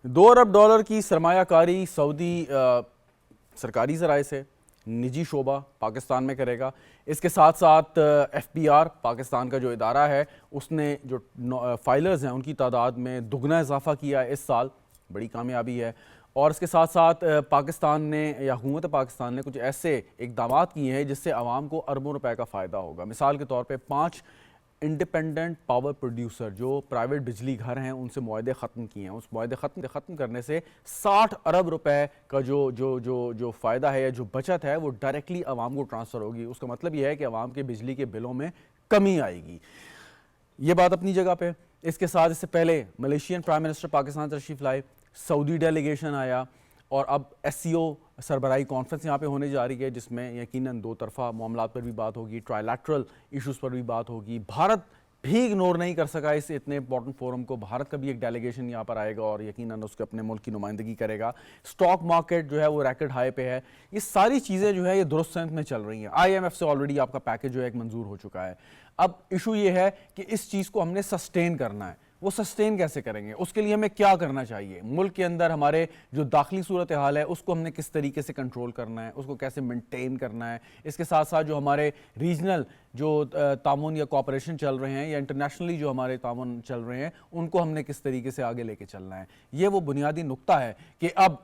$2 ارب کی سرمایہ کاری سعودی سرکاری ذرائع سے نجی شعبہ پاکستان میں کرے گا. اس کے ساتھ ساتھ FBR پاکستان کا جو ادارہ ہے اس نے جو فائلرز ہیں ان کی تعداد میں دگنا اضافہ کیا ہے اس سال. بڑی کامیابی ہے. اور اس کے ساتھ ساتھ پاکستان نے یا حکومت پاکستان نے کچھ ایسے اقدامات کیے ہیں جس سے عوام کو اربوں روپے کا فائدہ ہوگا. مثال کے طور پہ 5 انڈیپینڈنٹ پاور پروڈیوسر جو پرائیویٹ بجلی گھر ہیں ان سے معاہدے ختم کیے ہیں. اس معاہدے ختم کرنے سے 60 ارب روپے کا جو فائدہ ہے یا جو بچت ہے وہ ڈائریکٹلی عوام کو ٹرانسفر ہوگی. اس کا مطلب یہ ہے کہ عوام کے بجلی کے بلوں میں کمی آئے گی. یہ بات اپنی جگہ پہ. اس کے ساتھ اس سے پہلے ملیشین پرائم منسٹر پاکستان تشریف لائے, سعودی ڈیلیگیشن آیا, اور اب SCO سربراہی کانفرنس یہاں پہ ہونے جا رہی ہے جس میں یقیناً 2 طرفہ معاملات پر بھی بات ہوگی, ٹرائیلیٹرل ایشوز پر بھی بات ہوگی. بھارت بھی اگنور نہیں کر سکا اس اتنے امپورٹنٹ فورم کو. بھارت کا بھی ایک ڈیلیگیشن یہاں پر آئے گا اور یقیناً اس کے اپنے ملک کی نمائندگی کرے گا. اسٹاک مارکیٹ جو ہے وہ ریکارڈ ہائی پہ ہے. یہ ساری چیزیں جو ہے یہ درست سمت میں چل رہی ہیں. IMF سے آلریڈی آپ کا پیکج جو ہے ایک منظور ہو چکا ہے. اب ایشو یہ ہے کہ اس چیز کو ہم نے سسٹین کرنا ہے. وہ سسٹین کیسے کریں گے؟ اس کے لیے ہمیں کیا کرنا چاہیے؟ ملک کے اندر ہمارے جو داخلی صورتحال ہے اس کو ہم نے کس طریقے سے کنٹرول کرنا ہے, اس کو کیسے مینٹین کرنا ہے. اس کے ساتھ ساتھ جو ہمارے ریجنل جو تعاون یا کوآپریشن چل رہے ہیں یا انٹرنیشنلی جو ہمارے تعاون چل رہے ہیں ان کو ہم نے کس طریقے سے آگے لے کے چلنا ہے. یہ وہ بنیادی نقطہ ہے کہ اب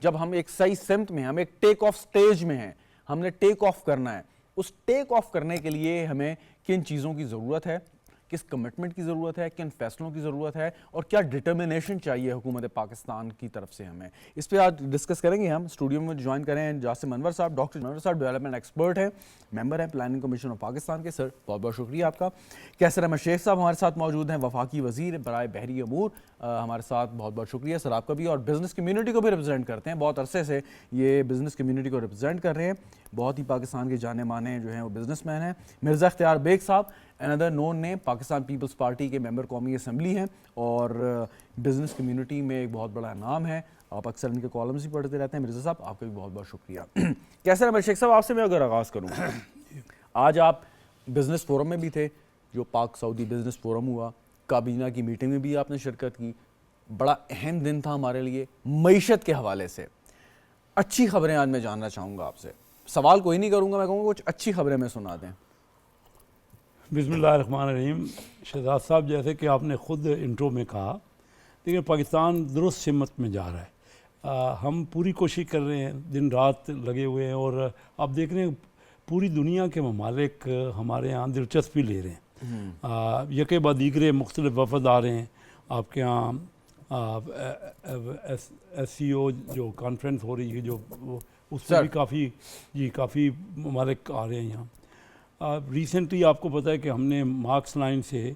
جب ہم ایک صحیح سمت میں, ہم ایک ٹیک آف سٹیج میں ہیں, ہم نے ٹیک آف کرنا ہے. اس ٹیک آف کرنے کے لیے ہمیں کن چیزوں کی ضرورت ہے, کس کمٹمنٹ کی ضرورت ہے, کن فیصلوں کی ضرورت ہے, اور کیا ڈٹرمنیشن چاہیے حکومت پاکستان کی طرف سے ہمیں. اس پہ آج ڈسکس کریں گے. ہم اسٹوڈیو میں جوائن کریں ہیں جاسم انور صاحب. ڈاکٹر انور صاحب ڈیولپمنٹ ایکسپرٹ ہیں, ممبر ہیں پلاننگ کمیشن آف پاکستان کے. سر بہت بہت شکریہ آپ کا. کیسر احمد شیخ صاحب ہمارے ساتھ موجود ہیں, وفاقی وزیر برائے بحری امور, ہمارے ساتھ. بہت بہت شکریہ سر آپ کا بھی. اور بزنس کمیونٹی کو بھی ریپرزینٹ کرتے ہیں, بہت عرصے سے یہ بزنس کمیونٹی کو ریپرزینٹ کر رہے ہیں. بہت ہی پاکستان کے جانے مانے جو ہیں وہ بزنس مین ہیں. مرزا اختیار بیگ صاحب another known name, Pakistan Peoples Party کے ممبر قومی اسمبلی ہیں اور بزنس کمیونٹی میں ایک بہت بڑا نام ہے. آپ اکثر ان کے کالمز ہی پڑھتے رہتے ہیں. مرزا صاحب آپ کا بھی بہت بہت شکریہ. کیسر احمد شیخ صاحب آپ سے میں اگر آغاز کروں, آج آپ بزنس فورم میں بھی تھے جو پاک سعودی بزنس فورم ہوا, کابینہ کی میٹنگ میں بھی آپ نے شرکت کی. بڑا اہم دن تھا ہمارے لیے معیشت کے حوالے سے. اچھی خبریں آج میں جاننا چاہوں گا آپ سے. سوال کوئی نہیں کروں گا, میں کہوں گا کچھ اچھی خبریں میں سنا دیں. بسم اللہ الرحمن الرحیم. شہزاد صاحب جیسے کہ آپ نے خود انٹرو میں کہا, لیکن پاکستان درست سمت میں جا رہا ہے. ہم پوری کوشش کر رہے ہیں, دن رات لگے ہوئے ہیں, اور آپ دیکھ رہے ہیں پوری دنیا کے ممالک ہمارے یہاں دلچسپی لے رہے ہیں. یکے بعد دیگرے مختلف وفد آ رہے ہیں. آپ کے یہاں SCO جو کانفرنس ہو رہی ہے جو اس میں بھی کافی ممالک آ رہے ہیں یہاں. ریسنٹلی آپ کو پتہ ہے کہ ہم نے مارکس لائن سے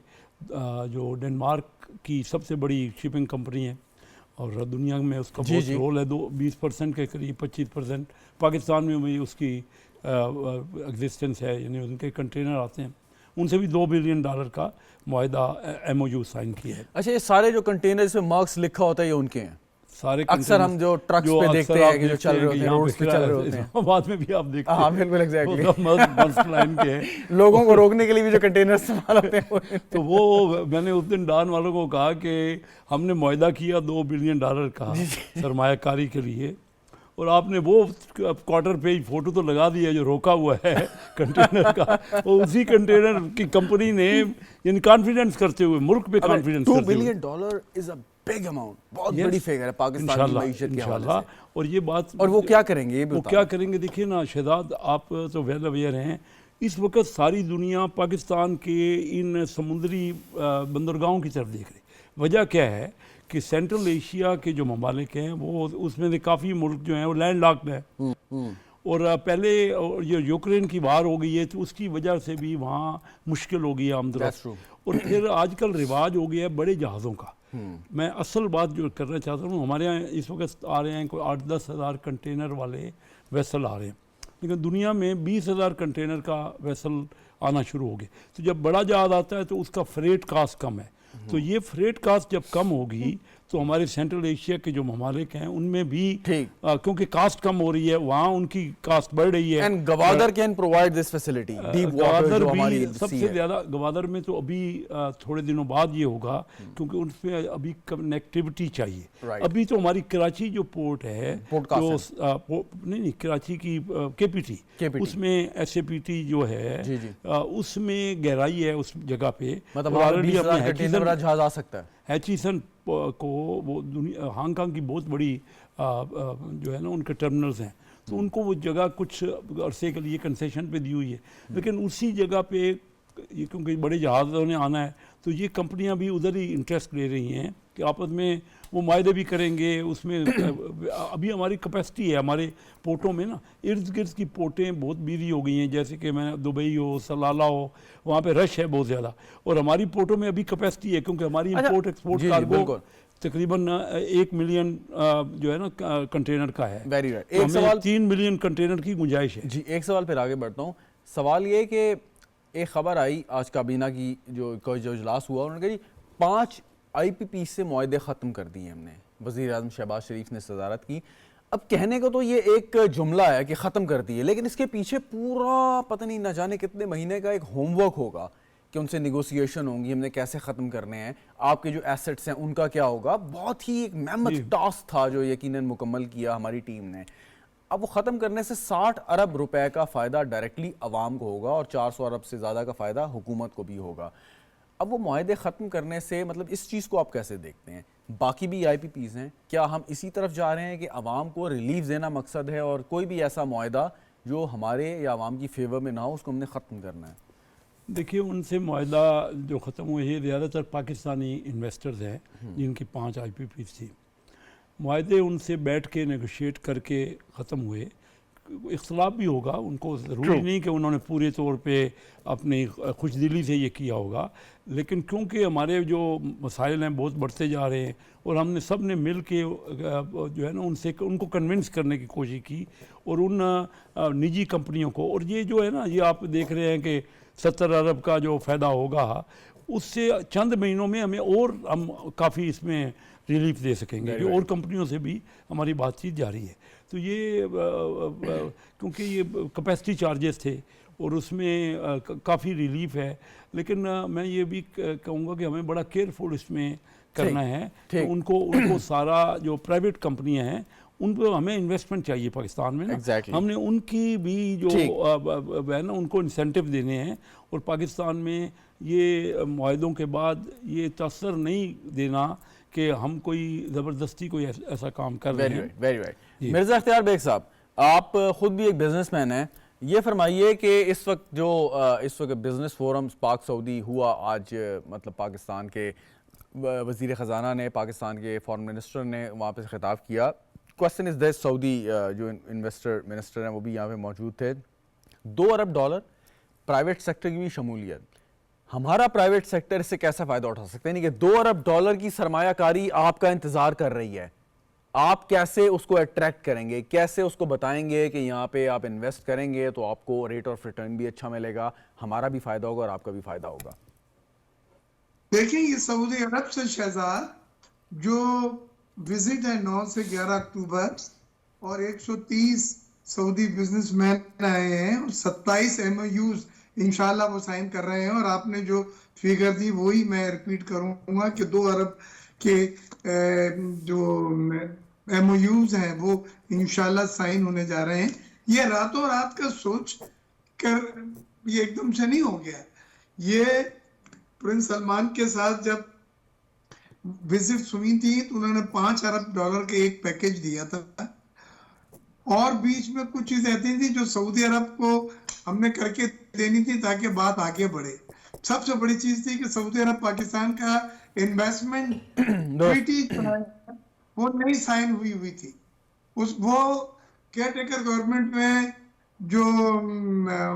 جو ڈنمارک کی سب سے بڑی شپنگ کمپنی ہے اور دنیا میں اس کا بہت رول ہے, 20% کے قریب 25% پاکستان میں بھی اس کی ایگزسٹنس ہے, یعنی ان کے کنٹینر آتے ہیں. ان سے بھی $2 بلین کا معاہدہ MOU سائن کیا ہے. اچھا, یہ سارے جو کنٹینر میں مارکس لکھا ہوتا ہے یہ ان کے ہیں؟ سارے اکثر ہم جو ٹرکس پہ دیکھتے ہیں کہ جو چل رہے ہوتے ہیں, روڈز پہ چل رہے ہوتے ہیں, اسلام آباد میں بھی آپ دیکھتے ہیں. ہاں بالکل ایگزیکٹلی, مارکس لائن کے ہیں. لوگوں کو روکنے کے لیے بھی جو کنٹینر استعمال ہوتے ہیں. تو وہ میں نے اس دن ڈان والوں کو کہا کہ ہم نے معاہدہ کیا $2 بلین کا سرمایہ کاری کے لیے, اور آپ نے وہ کوارٹر پہ فوٹو تو لگا دیا جو روکا ہوا ہے کنٹینر کا. وہ اسی کنٹینر کی کمپنی نے یعنی کانفیڈنس کرتے ہوئے, ملک پہ کانفیڈنس کرتے ہوئے. $2 billion is a big amount, بہت بڑی فگر ہے پاکستان کی معیشت کے حوالے سے. اور یہ بات, اور وہ کیا کریں گے, وہ کیا کریں گے؟ دیکھیے نا شہزاد, آپ تو ویل اویئر ہیں, اس وقت ساری دنیا پاکستان کے ان سمندری بندرگاہوں کی طرف دیکھ رہی. وجہ کیا ہے کہ سینٹرل ایشیا کے جو ممالک ہیں وہ اس میں سے کافی ملک جو ہیں وہ لینڈ لاکڈ ہیں, اور پہلے یہ یوکرین کی وار ہو گئی ہے تو اس کی وجہ سے بھی وہاں مشکل ہو گئی ہے آمد. اور پھر آج کل رواج ہو گیا ہے بڑے جہازوں کا. میں اصل بات جو کرنا چاہتا ہوں, ہمارے یہاں اس وقت آ رہے ہیں کوئی 8-10 ہزار کنٹینر والے ویسل آ رہے ہیں, لیکن دنیا میں 20,000 کنٹینر کا ویسل آنا شروع ہو گئے. تو جب بڑا جہاز آتا ہے تو اس کا فریٹ کاسٹ کم ہے, تو یہ فریٹ کاسٹ جب کم ہوگی تو ہمارے سینٹرل ایشیا کے جو ممالک ہیں ان میں بھی ٹھیک کیونکہ کاسٹ کم ہو رہی ہے وہاں ان کی کاسٹ بڑھ رہی ہے. And Gwadar can provide this facility deep water Gwadar جو ہماری بھی سب سے زیادہ گوادر میں تو ابھی تھوڑے دنوں بعد یہ ہوگا کیونکہ ان پہ ابھی کنیکٹیوٹی چاہیے. ابھی تو ہماری کراچی جو پورٹ ہے جو نہیں کراچی کی کے پی ٹی اس میں ایس اے پی ٹی جو ہے اس میں گہرائی ہے اس جگہ پہ, مطلب جہاز آ سکتا ہے. ہیچیسن کو وہ ہانگ کانگ کی بہت بڑی جو ہے نا ان کے ٹرمنلز ہیں, تو ان کو وہ جگہ کچھ عرصے کے لیے کنسیشن پہ دی ہوئی ہے, لیکن اسی جگہ پہ کیونکہ بڑے جہازوں نے آنا ہے تو یہ کمپنیاں بھی ادھر ہی انٹرسٹ لے رہی ہیں کہ آپس میں وہ معاہدے بھی کریں گے. اس میں ابھی ہماری کیپیسٹی ہے ہمارے پورٹوں میں نا, ارد گرد کی پورٹیں بہت بیزی ہو گئی ہیں, جیسے کہ میں دبئی ہو سلالہ ہو وہاں پہ رش ہے بہت زیادہ, اور ہماری پورٹوں میں ابھی کیپیسٹی ہے کیونکہ ہماری امپورٹ ایکسپورٹ کارگو تقریباً 1 ملین جو ہے نا کنٹینر کا ہے. Very right. ایک سوال 3 ملین کنٹینر کی گنجائش ہے. جی ایک سوال پھر آگے بڑھتا ہوں. سوال یہ کہ ایک خبر آئی آج کابینہ کی جو اجلاس ہوا, انہوں نے کہا جی 5 آئی پی پی سے معاہدے ختم کر دیے ہم نے. وزیر اعظم شہباز شریف نے صدارت کی. اب کہنے کو تو یہ ایک جملہ ہے کہ ختم کر دیے, لیکن اس کے پیچھے پورا پتہ نہیں نہ جانے کتنے مہینے کا ایک ہوم ورک ہوگا کہ ان سے نیگوسیشن ہوں گی, ہم نے کیسے ختم کرنے ہیں, آپ کے جو ایسٹس ہیں ان کا کیا ہوگا. بہت ہی ایک میمتھ ٹاسک تھا جو یقیناً مکمل کیا ہماری ٹیم نے. اب وہ ختم کرنے سے 60 ارب روپے کا فائدہ ڈائریکٹلی عوام کو ہوگا اور 400 ارب سے زیادہ کا فائدہ حکومت کو بھی ہوگا. اب وہ معاہدے ختم کرنے سے مطلب اس چیز کو آپ کیسے دیکھتے ہیں؟ باقی بھی آئی پی پیز ہیں, کیا ہم اسی طرف جا رہے ہیں کہ عوام کو ریلیف دینا مقصد ہے اور کوئی بھی ایسا معاہدہ جو ہمارے یا عوام کی فیور میں نہ ہو اس کو ہم نے ختم کرنا ہے؟ دیکھیے ان سے معاہدہ جو ختم ہوئے ہیں زیادہ تر پاکستانی انویسٹرز ہیں جن کی 5 آئی پی پیز تھی. معاہدے ان سے بیٹھ کے نیگوشیٹ کر کے ختم ہوئے. اختلاف بھی ہوگا, ان کو ضروری نہیں کہ انہوں نے پورے طور پہ اپنی خوش دلی سے یہ کیا ہوگا, لیکن کیونکہ ہمارے جو مسائل ہیں بہت بڑھتے جا رہے ہیں اور ہم نے سب نے مل کے جو ہے نا ان کو کنونس کرنے کی کوشش کی, اور ان نجی کمپنیوں کو, اور یہ جو ہے نا یہ آپ دیکھ رہے ہیں کہ 70 ارب کا جو فائدہ ہوگا اس سے چند مہینوں میں ہم کافی اس میں ریلیف دے سکیں گے, اور کمپنیوں سے بھی ہماری بات چیت جاری ہے. تو یہ کیونکہ یہ کیپیسٹی چارجز تھے اور اس میں کافی ریلیف ہے, لیکن میں یہ بھی کہوں گا کہ ہمیں بڑا کیئرفل اس میں کرنا ہے. ان کو سارا جو پرائیویٹ کمپنیاں ہیں ان پہ ہمیں انویسٹمنٹ چاہیے پاکستان میں نا, ہم نے ان کی بھی جو ہے نا ان کو انسینٹیو دینے ہیں, اور پاکستان میں یہ معاہدوں کے بعد یہ تاثر نہیں دینا کہ ہم کوئی زبردستی کوئی ایسا کام کر رہے ہیں. Very right. مرزا اختیار بیگ صاحب, آپ خود بھی ایک بزنس مین ہیں, یہ فرمائیے کہ اس وقت بزنس فورم پاک سعودی ہوا آج, مطلب پاکستان کے وزیر خزانہ نے, پاکستان کے فارن منسٹر نے وہاں پہ خطاب کیا. کوسچن از دس, سعودی جو منسٹر ہیں وہ بھی یہاں پہ موجود تھے. $2 ارب پرائیویٹ سیکٹر کی بھی شمولیت, ہمارا پرائیویٹ سیکٹر اس سے کیسا فائدہ اٹھا سکتے ہیں؟ یعنی کہ $2 ارب کی سرمایہ کاری آپ کا انتظار کر رہی ہے, آپ کیسے اس کو اٹریکٹ کریں گے, کیسے اس کو بتائیں گے کہ یہاں پہ آپ انویسٹ کریں گے تو آپ کو ریٹ آف ریٹرن بھی اچھا ملے گا, ہمارا بھی فائدہ ہوگا اور آپ کا بھی فائدہ ہوگا؟ دیکھیں یہ سعودی عرب سے شہزاد جو وزٹ ہے 9 سے 11 اکتوبر, اور 130 سعودی بزنس مین آئے ہیں, اور 27 ایم او یوز انشاءاللہ وہ سائن کر رہے ہیں. اور آپ نے جو فیگر دی وہی میں ریپیٹ کروں گا کہ 2 ارب کے جو ایم او یوز ہیں وہ انشاءاللہ سائن ہونے جا رہے ہیں. یہ راتوں رات کا سوچ کر یہ ایک دم سے نہیں ہو گیا. یہ پرنس سلمان کے ساتھ جب وزٹ ہوئی تھی تو انہوں نے $5 ارب کے ایک پیکیج دیا تھا, اور بیچ میں کچھ چیزیں ایسی تھی جو سعودی عرب کو ہم نے کر کے دینی تھی تاکہ بات آگے بڑھے. سب سے بڑی چیز تھی کہ سعودی عرب پاکستان کا انویسٹمنٹ ٹریٹی وہ نہیں سائن ہوئی تھی. وہ کیئر ٹیکر گورنمنٹ میں جو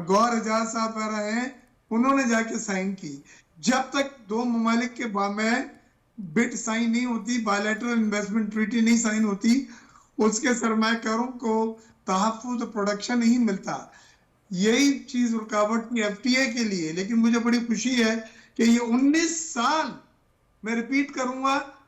گور اعجاز صاحب آ رہے ہیں انہوں نے جا کے سائن کی. جب تک 2 ممالک کے بامین بٹ سائن نہیں ہوتی, بائیلیٹرل انویسٹمنٹ ٹریٹی نہیں سائن ہوتی, اس کے سرمایہ کاروں کو تحفظ پروڈکشن نہیں ملتا. یہی چیز رکاوٹ کی ایف ٹی اے کے لیے. لیکن مجھے بڑی خوشی ہے کہ یہ 19 سال میں ریپیٹ کروں گا,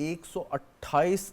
128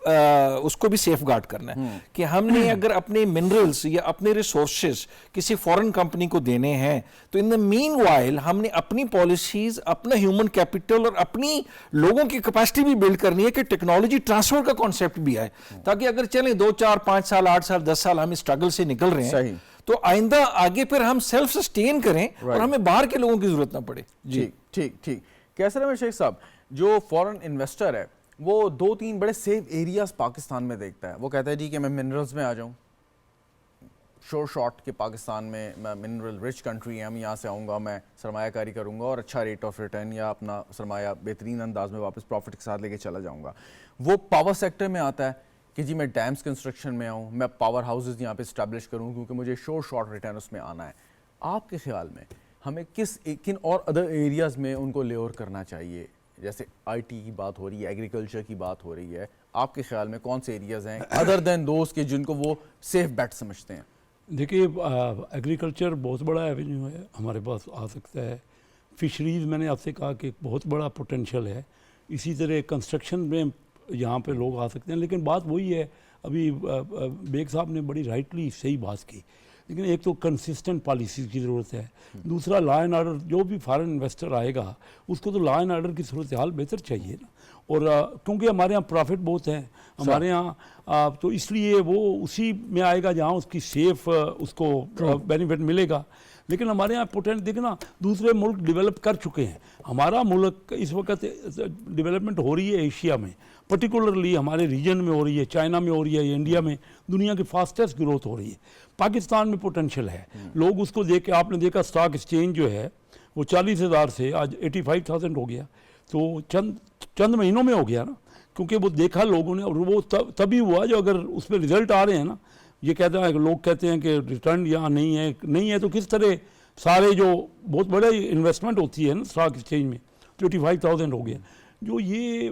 اس کو بھی سیف گارڈ کرنا ہے کہ ہم نے اگر اپنے منرلز یا اپنے ریسورسز کسی فورن کمپنی کو دینے ہیں تو ان دا مین وائل ہم نے اپنی پالیسیز، اپنا ہیومن کیپٹل اور اپنی لوگوں کی کیپیسٹی بھی بلڈ کرنی ہے کہ ٹیکنالوجی ٹرانسفر کا کانسیپٹ بھی آئے، تاکہ اگر چلیں 2 4 5 سال 8 سال 10 سال ہم اسٹرگل سے نکل رہے ہیں تو آئندہ آگے پھر ہم سیلف سسٹین کریں اور ہمیں باہر کے لوگوں کی ضرورت نہ پڑے. جی ٹھیک. کیسر احمد شیخ صاحب، جو فورن انویسٹر ہے وہ 2-3 بڑے سیف ایریاز پاکستان میں دیکھتا ہے. وہ کہتا ہے جی کہ میں منرلز میں آ جاؤں، شور شارٹ کہ پاکستان میں منرل رچ کنٹری ہے، ہم یہاں سے آؤں گا، میں سرمایہ کاری کروں گا اور اچھا ریٹ آف ریٹرن یا اپنا سرمایہ بہترین انداز میں واپس پروفٹ کے ساتھ لے کے چلا جاؤں گا. وہ پاور سیکٹر میں آتا ہے کہ جی میں ڈیمز کنسٹرکشن میں آؤں، میں پاور ہاؤسز یہاں پہ اسٹیبلش کروں کیونکہ مجھے شور شارٹ ریٹرن اس میں آنا ہے. آپ کے خیال میں ہمیں کن اور ادر ایریاز میں ان کو لیور کرنا چاہیے؟ جیسے آئی ٹی کی بات ہو رہی ہے، ایگریکلچر کی بات ہو رہی ہے، آپ کے خیال میں کون سے ایریاز ہیں ادر دین دوز کے جن کو وہ سیف بیٹ سمجھتے ہیں؟ دیکھیے ایگریکلچر بہت بڑا ایونیو ہے، ہمارے پاس آ سکتا ہے. فشریز میں نے آپ سے کہا کہ ایک بہت بڑا پوٹینشیل ہے. اسی طرح کنسٹرکشن میں یہاں پہ لوگ آ سکتے ہیں. لیکن بات وہی ہے، ابھی بیگ صاحب نے بڑی رائٹلی صحیح بات کی، لیکن ایک تو کنسسٹنٹ پالیسیز کی ضرورت ہے. دوسرا لا اینڈ آرڈر، جو بھی فارن انویسٹر آئے گا اس کو تو لا اینڈ آرڈر کی صورتحال بہتر چاہیے نا. اور کیونکہ ہمارے ہاں پرافٹ بہت ہیں ہمارے ہاں، تو اس لیے وہ اسی میں آئے گا جہاں اس کی سیف اس کو بینیفٹ ملے گا. لیکن ہمارے یہاں پوٹینٹ دیکھنا، دوسرے ملک ڈیولپ کر چکے ہیں، ہمارا ملک اس وقت ڈیولپمنٹ ہو رہی ہے ایشیا میں، پرٹیکولرلی ہمارے ریجن میں ہو رہی ہے، چائنا میں ہو رہی ہے، انڈیا میں دنیا کی فاسٹسٹ گروتھ ہو رہی ہے. پاکستان میں پوٹینشیل ہے. لوگ اس کو دیکھ کے، آپ نے دیکھا اسٹاک ایکسچینج جو ہے وہ 40,000 سے آج 85,000 ہو گیا. تو چند مہینوں میں ہو گیا نا، کیونکہ وہ دیکھا لوگوں نے، اور وہ تبھی ہوا جو اگر اس پہ رزلٹ آ رہے ہیں نا. یہ کہتا ہے کہ لوگ کہتے ہیں کہ ریٹرن یہاں نہیں ہے تو کس طرح سارے جو بہت بڑے انویسٹمنٹ ہوتی ہے نا اسٹاک ایکسچینج میں، 85,000 ہو گیا. جو یہ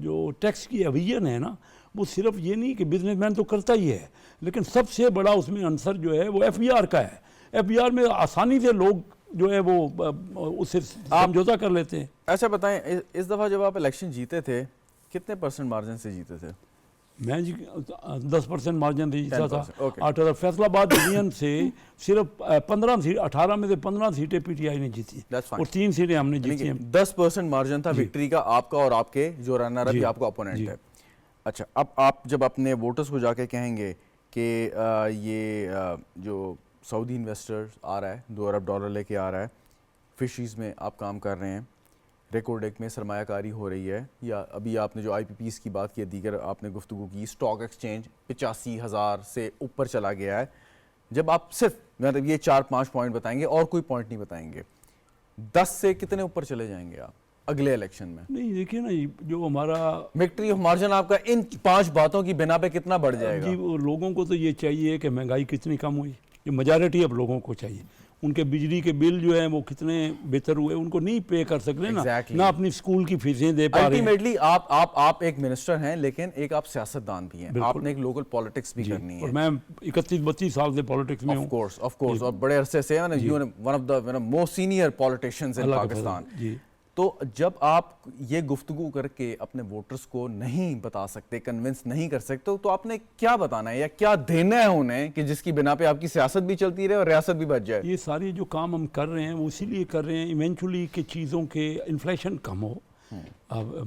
جو ٹیکس کی ایویژن ہے نا، وہ صرف یہ نہیں کہ بزنس مین تو کرتا ہی ہے، لیکن سب سے بڑا اس میں عنصر جو ہے وہ ایف بی آر کا ہے. ایف بی آر میں آسانی سے لوگ جو ہے وہ اس سے سمجھوتا کر لیتے ہیں. اچھا بتائیں، اس دفعہ جب آپ الیکشن جیتے تھے کتنے % مارجن سے جیتے تھے؟ میں جی 10% مارجن سے جیتا تھا. 8,000 فیصل آباد ڈویژن سے صرف 15 سیٹ، 18 میں سے 15 سیٹیں پی ٹی آئی نے جیتی اور 3 سیٹیں ہم نے جیتی ہیں. 10% مارجن تھا وکٹری کا آپ کا، اور آپ کے جو رنر اپ آپ کا اپوننٹ ہے. اچھا، اب آپ جب اپنے ووٹرز کو جا کے کہیں گے کہ یہ جو سعودی انویسٹر آ رہا ہے $2 ارب لے کے آ رہا ہے، فشریز میں آپ کام کر رہے ہیں، ریکورڈیک میں سرمایہ کاری ہو رہی ہے، یا ابھی آپ نے جو آئی پی پیز کی بات کی، دیگر آپ نے گفتگو کی، اسٹاک ایکسچینج 85,000 سے اوپر چلا گیا ہے. جب آپ صرف مطلب یہ 4-5 پوائنٹ بتائیں گے اور کوئی پوائنٹ نہیں بتائیں گے، 10 سے کتنے اوپر چلے جائیں گے آپ اگلے الیکشن میں؟ نہیں دیکھیے نا، جو ہمارا وکٹری آف مارجن آپ کا ان 5 باتوں کی بنا پہ کتنا بڑھ جائے گا؟ جی، لوگوں کو تو یہ چاہیے کہ مہنگائی کتنی کم ہوئی، یہ میجارٹی اب لوگوں کو چاہیے. ان کے بجلی کے بل جو ہیں وہ کتنے بہتر ہوئے، ان کو نہیں پے کر سکتے نا، نہ اپنی اسکول کی فیسیں دے پا رہے ہیں. الٹیمیٹلی آپ ایک منسٹر ہیں، لیکن ایک آپ سیاستدان بھی ہیں، آپ نے ایک لوکل پالیٹکس بھی کرنی ہے. اور میں 31-32 سال سے پالیٹکس میں ہوں. آف کورس، اور بڑے عرصے سے one of the most senior politicians in Pakistan. تو جب آپ یہ گفتگو کر کے اپنے ووٹرز کو نہیں بتا سکتے، کنونس نہیں کر سکتے، تو آپ نے کیا بتانا ہے یا کیا دینا ہے انہیں کہ جس کی بنا پہ آپ کی سیاست بھی چلتی رہے اور ریاست بھی بچ جائے؟ یہ سارے جو کام ہم کر رہے ہیں وہ اسی لیے کر رہے ہیں ایونچولی کہ چیزوں کے انفلیشن کم ہو،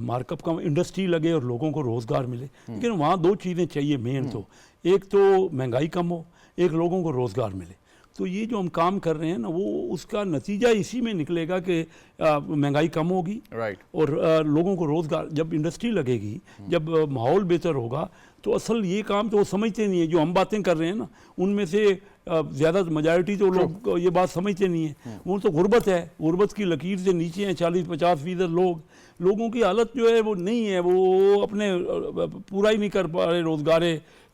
مارک اپ کم، انڈسٹری لگے اور لوگوں کو روزگار ملے. لیکن وہاں 2 چیزیں چاہیے مین، تو ایک تو مہنگائی کم ہو، ایک لوگوں کو روزگار ملے. تو یہ جو ہم کام کر رہے ہیں نا، وہ اس کا نتیجہ اسی میں نکلے گا کہ مہنگائی کم ہوگی اور لوگوں کو روزگار، جب انڈسٹری لگے گی، جب ماحول بہتر ہوگا، تو اصل یہ کام تو وہ سمجھتے نہیں ہیں. جو ہم باتیں کر رہے ہیں نا، ان میں سے زیادہ میجارٹی تو لوگ یہ بات سمجھتے نہیں ہیں. وہ تو غربت ہے، غربت کی لکیر سے نیچے ہیں 40-50% لوگوں کی حالت جو ہے وہ نہیں ہے، وہ اپنے پورا ہی نہیں کر پا رہے، روزگار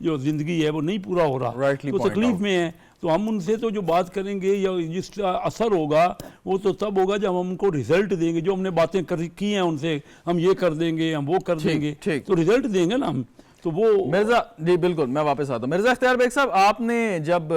جو زندگی ہے وہ نہیں پورا ہو رہا، تو تکلیف میں ہے. تو ہم ان سے تو جو بات کریں گے یا جس کا اثر ہوگا وہ تو تب ہوگا جب ہم ان کو رزلٹ دیں گے. جو ہم نے باتیں کی ہیں ان سے، ہم یہ کر دیں گے، ہم وہ کر دیں گے، تو رزلٹ دیں گے نا ہم. تو وہ مرزا جی بالکل، میں واپس آتا ہوں. مرزا اختیار بیگ صاحب، آپ نے جب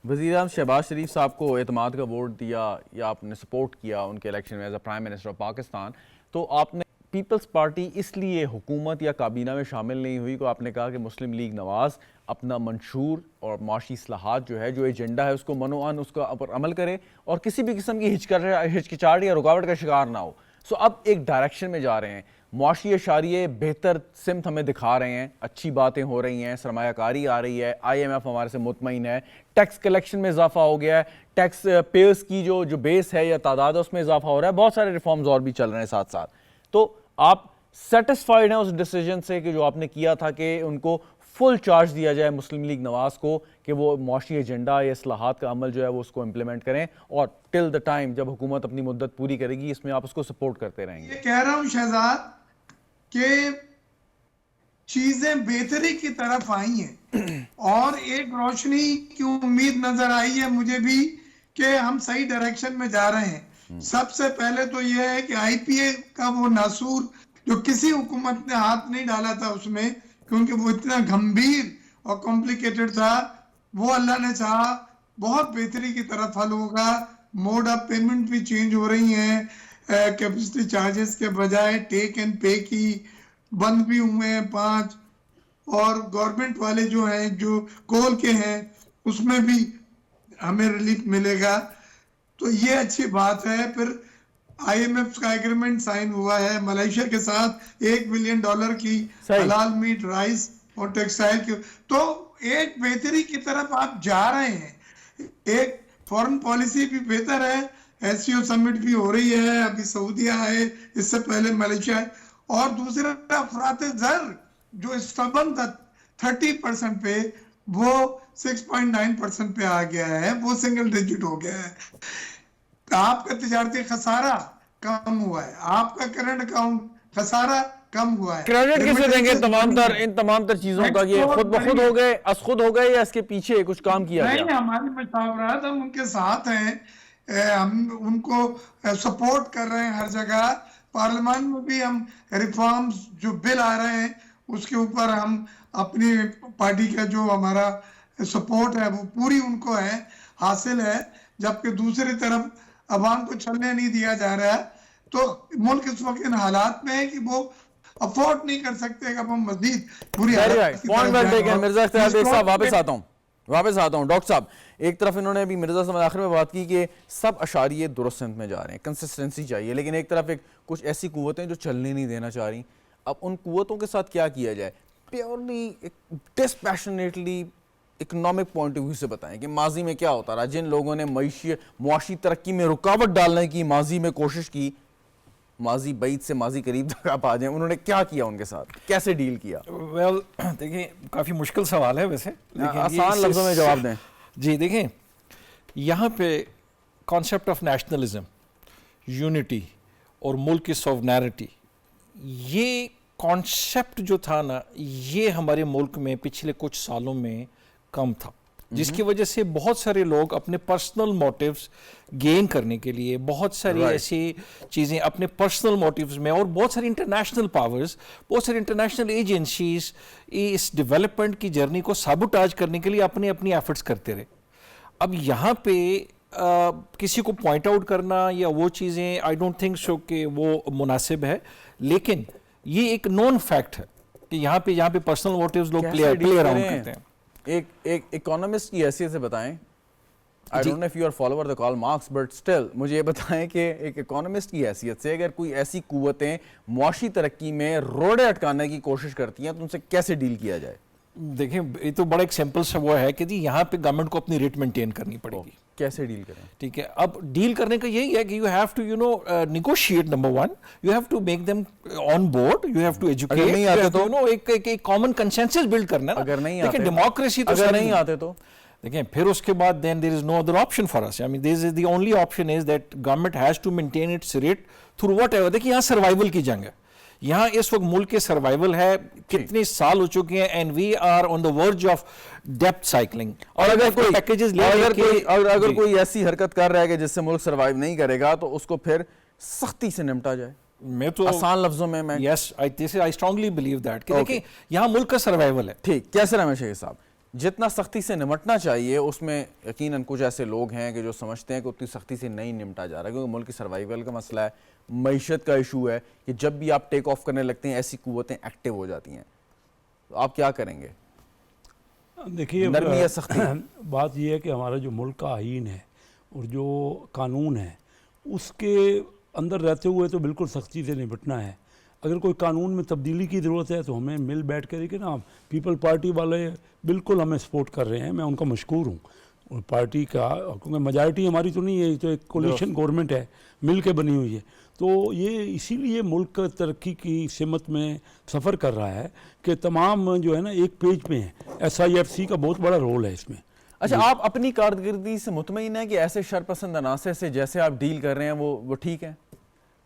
وزیر اعظم شہباز شریف صاحب کو اعتماد کا ووٹ دیا یا آپ نے سپورٹ کیا ان کے الیکشن میں as a prime minister of Pakistan, تو آپ نے پیپلز پارٹی اس لیے حکومت یا کابینہ میں شامل نہیں ہوئی کہ آپ نے کہا کہ مسلم لیگ نواز اپنا منشور اور معاشی اصلاحات جو ہے, جو ایجنڈا ہے, اس کو منوعن اس کا پر عمل کرے اور کسی بھی قسم کی ہچکچاہٹ یا رکاوٹ کا شکار نہ ہو. سو اب ایک ڈائریکشن میں جا رہے ہیں, معاشی اشاریے بہتر سمت ہمیں دکھا رہے ہیں, اچھی باتیں ہو رہی ہیں, سرمایہ کاری آ رہی ہے, آئی ایم ایف ہمارے سے مطمئن ہے, ٹیکس کلیکشن میں اضافہ ہو گیا ہے, ٹیکس پیئرس کی جو بیس ہے یا تعداد ہے اس میں اضافہ ہو رہا ہے, بہت سارے ریفارمز اور بھی چل رہے ہیں ساتھ ساتھ. تو آپ سیٹسفائیڈ ہیں اس ڈیسیجن سے کہ جو آپ نے کیا تھا کہ ان کو فل چارج دیا جائے مسلم لیگ نواز کو کہ وہ معاشی ایجنڈا یا اصلاحات کا عمل جو ہے وہ اس کو امپلیمنٹ کریں, اور ٹل دا ٹائم جب حکومت اپنی مدت پوری کرے گی اس میں آپ اس کو سپورٹ کرتے رہیں گے؟ یہ کہہ رہا ہوں شہزاد کہ چیزیں بہتری کی طرف آئی ہیں اور ایک روشنی کی امید نظر آئی ہے مجھے بھی کہ ہم صحیح ڈائریکشن میں جا رہے ہیں. سب سے پہلے تو یہ ہے کہ آئی پی اے کا وہ ناسور جو کسی حکومت نے ہاتھ نہیں ڈالا تھا اس میں, کیونکہ وہ اتنا گھمبیر اور کمپلیکیٹڈ تھا, وہ اللہ نے چاہا بہت بہتری کی طرف حل ہوگا. موڈ آف پیمنٹ بھی چینج ہو رہی ہیں, کیپیسٹی چارجز کے بجائے ٹیک اینڈ پے کی بند بھی ہوئے ہیں 5, اور گورنمنٹ والے جو ہیں جو کول کے ہیں اس میں بھی ہمیں ریلیف ملے گا. تو یہ اچھی بات ہے. پھر آئی ایم ایف کا ایگریمنٹ سائن ہوا ہے ملائیشیا کے ساتھ $1 بلین کی حلال میٹ, رائس اور ٹیکسٹائل کی, تو ایک بہتری کی طرف آپ جا رہے ہیں. ایک فورن پالیسی بھی بہتر ہے, ایس سی او سمٹ بھی ہو رہی ہے, ابھی سعودیہ ہے, اس سے پہلے ملیشیا ہے, اور دوسرا افراط زر جو اسٹبن تھا 30% پہ وہ 6.9% پہ آ گیا ہے, وہ سنگل ڈیجٹ ہو گیا ہے. آپ کا تجارتی خسارہ کم ہوا ہے, آپ کا کرنٹ اکاؤنٹ خسارہ کم ہوا ہے. کریڈٹ کسے دیں گے ان تمام تر چیزوں کا؟ یہ خود بخود ہو گئے, از خود ہو گئے, یا اس کے پیچھے کچھ کام کیا گیا؟ نہیں, ہماری مشاورات ہم ان کے ساتھ ہیں, ہم ان کو سپورٹ کر رہے ہیں ہر جگہ. پارلیمان میں بھی ہم ریفارمز جو بل آ رہے ہیں اس کے اوپر ہم اپنی پارٹی کا جو ہمارا سپورٹ ہے وہ پوری ان کو ہے, حاصل ہے, جبکہ دوسری طرف عوام کو چلنے نہیں دیا جا رہا ہے. تو ملک اس وقت ان حالات میں ہے کہ وہ افورڈ نہیں کر سکتے کہ اب ہم مزید پوری مرزا اختیار بیگ صاحب واپس آتا ہوں. ڈاکٹر صاحب, ایک طرف انہوں نے ابھی مرزا صاحب آخر میں بات کی کہ سب اشاریے درست سمت میں جا رہے ہیں, کنسسٹنسی چاہیے, لیکن ایک طرف کچھ ایسی قوتیں جو چلنے نہیں دینا چاہ رہی. اب ان قوتوں کے ساتھ کیا کیا جائے؟ Purely dispassionately economic point of view سے بتائیں کہ ماضی میں کیا ہوتا رہا, جن لوگوں نے معاشی ترقی میں رکاوٹ ڈالنے کی ماضی میں کوشش کی, ماضی بعید سے ماضی قریب تک آپ آ جائیں, انہوں نے کیا کیا ان کے ساتھ, کیسے ڈیل کیا؟ ویل دیکھیں, کافی مشکل سوال ہے ویسے, آسان لفظوں میں جواب دیں. جی دیکھیں, یہاں پہ کانسیپٹ آف نیشنلزم, یونٹی اور ملک کی سوورنٹی, یہ کانسیپٹ جو تھا نا, یہ ہمارے ملک میں پچھلے کچھ سالوں میں کم تھا, جس کی وجہ سے بہت سارے لوگ اپنے پرسنل موٹیوز گین کرنے کے لیے بہت ساری ایسی چیزیں اپنے پرسنل موٹیوز میں, اور بہت ساری انٹرنیشنل پاورز, بہت ساری انٹرنیشنل ایجنسیز اس ڈیولپمنٹ کی جرنی کو سابوٹاج کرنے کے لیے اپنی ایفرٹس کرتے رہے. اب یہاں پہ کسی کو پوائنٹ آؤٹ کرنا یا وہ چیزیں آئی ڈونٹ تھنک سو کہ وہ مناسب ہے, لیکن یہ ایک نون فیکٹ ہے کہ یہاں پہ پرسنل موٹیوز لوگ پلے اراؤنڈ کرتے ہیں. ایک اکانومسٹ کی حیثیت سے بتائیں, I don't know if you are follower the Karl Marx, but still مجھے یہ بتائیں کہ ایک اکانومسٹ کی حیثیت سے اگر کوئی ایسی قوتیں معاشی ترقی میں روڑے اٹکانے کی کوشش کرتی ہیں تو ان سے کیسے ڈیل کیا جائے؟ دیکھیں, یہ تو بڑا ایک سمپل سا وہ ہے کہ جی یہاں پہ گورنمنٹ کو اپنی ریٹ مینٹین کرنی پڑے گی. کیسے ڈیل کریں؟ ٹھیک ہے, اب ڈیل کرنے کا یہی ہے کہ you have to negotiate. Number 1, you have to make them on board, you have to educate. اگر نہیں آتے تو ایک کامن کنسنسس بلڈ کرنا ہے. اگر نہیں آتے, لیکن ڈیموکریسی تو اگر نہیں آتے تو دیکھیں پھر اس کے بعد then there is no other option for us. I mean this is the only option is that government has to maintain its rate through whatever. دیکھیں یہاں سروائیول کی جنگ ہے, یہاں اس وقت ملک کے سروائیول ہے, کتنے سال ہو چکے ہیں, and we are on the verge of depth cycling. اور اگر کوئی ایسی حرکت کر رہا ہے کہ جس سے ملک سروائیو نہیں کرے گا تو اس کو پھر سختی سے نمٹا جائے. میں تو آسان لفظوں میں یس آئی اسٹرانگلی بلیو دیٹ کہ دیکھیں یہاں ملک کا سروائیول ہے. ٹھیک, کیسے رحمت شیخ صاحب, جتنا سختی سے نمٹنا چاہیے اس میں یقیناً کچھ ایسے لوگ ہیں کہ جو سمجھتے ہیں کہ اتنی سختی سے نہیں نمٹا جا رہا، کیونکہ ملک کی سروائیول کا مسئلہ ہے، معیشت کا ایشو ہے کہ جب بھی آپ ٹیک آف کرنے لگتے ہیں ایسی قوتیں ایکٹیو ہو جاتی ہیں. تو آپ کیا کریں گے؟ دیکھیے نرمی یا سختی؟ بات یہ ہے کہ ہمارا جو ملک کا آئین ہے اور جو قانون ہے اس کے اندر رہتے ہوئے تو بالکل سختی سے نپٹنا ہے. اگر کوئی قانون میں تبدیلی کی ضرورت ہے تو ہمیں مل بیٹھ کر کہ نا پیپل پارٹی والے بالکل ہمیں سپورٹ کر رہے ہیں، میں ان کا مشکور ہوں. اور پارٹی کا کیونکہ میجارٹی ہماری تو نہیں ہے، یہ تو ایک کولیشن گورنمنٹ ہے، مل کے بنی ہوئی ہے. تو یہ اسی لیے ملک ترقی کی سمت میں سفر کر رہا ہے کہ تمام جو ہے نا ایک پیج پہ ہیں. SIFC کا بہت بڑا رول ہے اس میں. اچھا، آپ اپنی کارکردگی سے مطمئن ہیں کہ ایسے شرپسند عناصر سے جیسے آپ ڈیل کر رہے ہیں وہ ٹھیک ہیں؟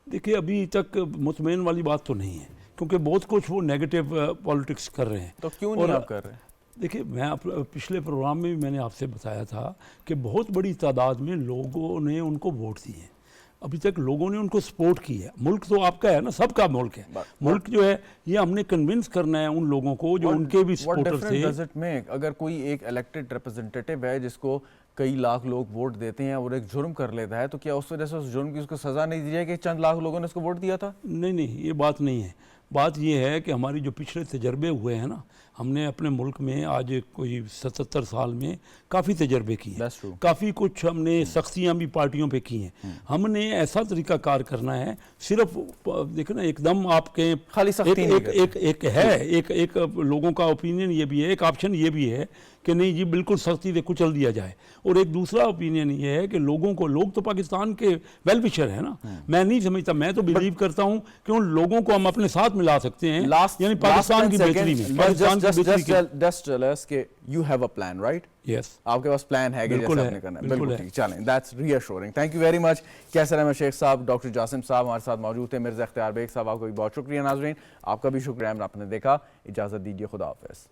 دیکھیے ابھی تک مطمئن والی بات تو نہیں ہے، کیونکہ بہت کچھ وہ نیگیٹو پالیٹکس کر رہے ہیں. تو کیوں نہیں آپ کر رہے ہیں؟ دیکھیے میں پچھلے پروگرام میں بھی میں نے آپ سے بتایا تھا کہ بہت بڑی تعداد میں لوگوں نے ان کو ووٹ دیے ہیں، ابھی تک لوگوں نے ان کو سپورٹ کی ہے. ملک تو آپ کا ہے نا، سب کا ملک ہے. ملک جو ہے یہ ہم نے کنونس کرنا ہے ان لوگوں کو جو ان کے بھی سپورٹر تھے. اگر کوئی ایک الیکٹڈ ریپرزنٹیٹیو ہے جس کو کئی لاکھ لوگ ووٹ دیتے ہیں اور ایک جرم کر لیتا ہے، تو کیا اس وجہ سے اس جرم کی اس کو سزا نہیں دی جائے کہ چند لاکھ لوگوں نے اس کو ووٹ دیا تھا؟ نہیں، یہ بات نہیں ہے. بات یہ ہے کہ ہماری جو پچھلے تجربے ہوئے ہیں نا، ہم نے اپنے ملک میں آج کوئی 77 سال میں کافی تجربے کیے ہیں، کافی کچھ ہم نے سختیاں بھی پارٹیوں پہ کی ہیں. ہم نے ایسا طریقہ کار کرنا ہے، صرف دیکھیں نا ایک دم آپ کے خالی سختی ایک لوگوں کا اوپینین یہ بھی ہے، ایک آپشن یہ بھی ہے کہ نہیں جی بالکل سختی سے کچل دیا جائے. اور ایک دوسرا اوپینین یہ ہے کہ لوگ تو پاکستان کے ویل وشر ہیں نا. میں نہیں سمجھتا، میں تو بلیو کرتا ہوں کہ ان لوگوں کو ہم اپنے ساتھ ملا سکتے ہیں، یعنی پاکستان کی بہتری میں. Just tell us کہ you have a plan, right? Yes. آپ کے پاس پلان ہے کہ جیسے آپ نے کرنا ہے. بالکل ٹھیک. چلیں، that's reassuring. Thank you very much. کیسر احمد شیخ صاحب، ڈاکٹر جاسم صاحب ہمارے ساتھ موجود تھے. مرزا اختیار بیگ صاحب، آپ کا بھی بہت شکریہ. ناظرین آپ کا بھی شکریہ، آپ نے دیکھا. اجازت دیجیے، خدا حافظ.